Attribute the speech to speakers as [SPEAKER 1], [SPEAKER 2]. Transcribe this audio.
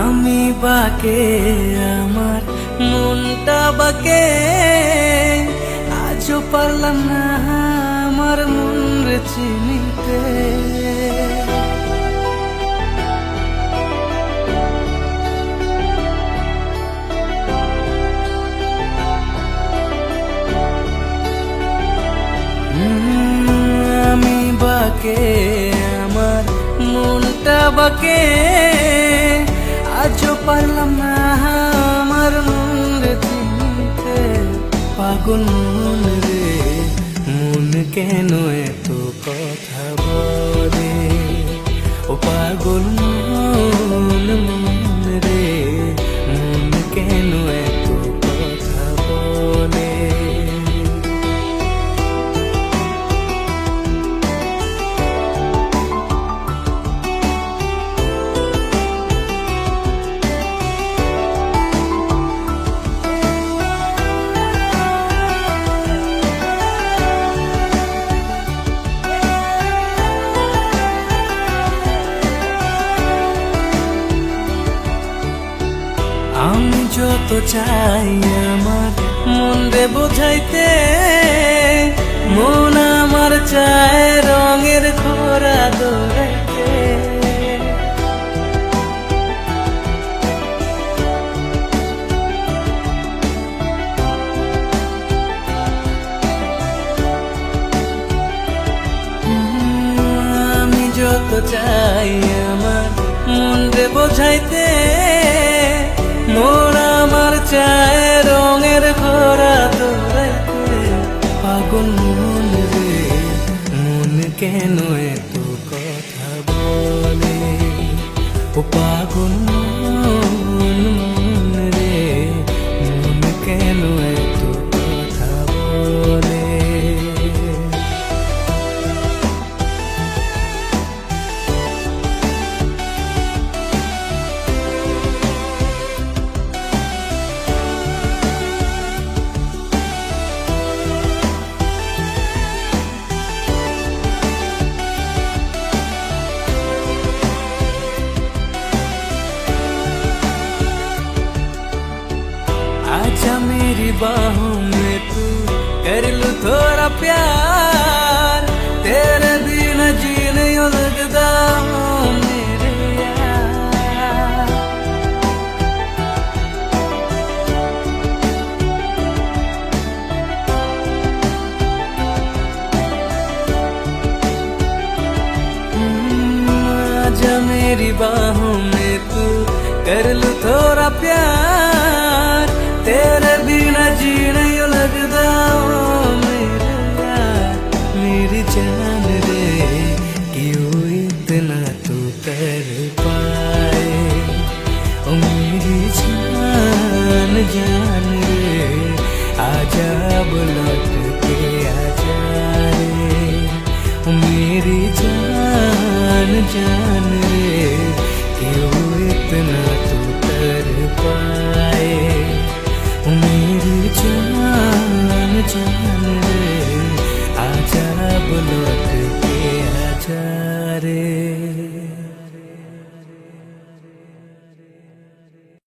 [SPEAKER 1] আমি বাকে আমার মনটা বাকে, আজও পারলাম না আমার মন রে চিনিতে। আমি বাকে আমার মনটা বাকে, আজও পারলাম না আমার মন রে চিনতে। পাগল মন রে, মন কেন এত কথা বলে? ও পাগল মন, মন রে, মন কেন এত কথা বলে? আমি যত চাই আমার মন রে বোঝাইতে, মন আমার চায় রঙের খোরা দৌড়াইতে। আমি যত চাই আমার মন রে বোঝাইতে, মন আমার চায় রঙের ঘোরা দৌড়াইতে। পাগল মন রে, মন কেন এত কথা বলে? ও পাগল মন, মন রে, মন কেন এত কথা বলে? आजा मेरी बाहों में तू, कर लूं थोड़ा प्यार, तेरे बिना जी नहीं लगता मेरे यार। आजा मेरी बाहों में तू, कर लूं थोड़ा प्यार, तेरे बिना जी नहीं लगता मेरे यार। मेरी जान रे, क्यों इतना तू कर पाए? ओ मेरी जान, जान रे, आजा लौट के आजा रे। ओ मेरी जान, जान रे, क्यों इतना तू कर पाए? मेरी जान, जान रे, आजा लौट के आजा रे।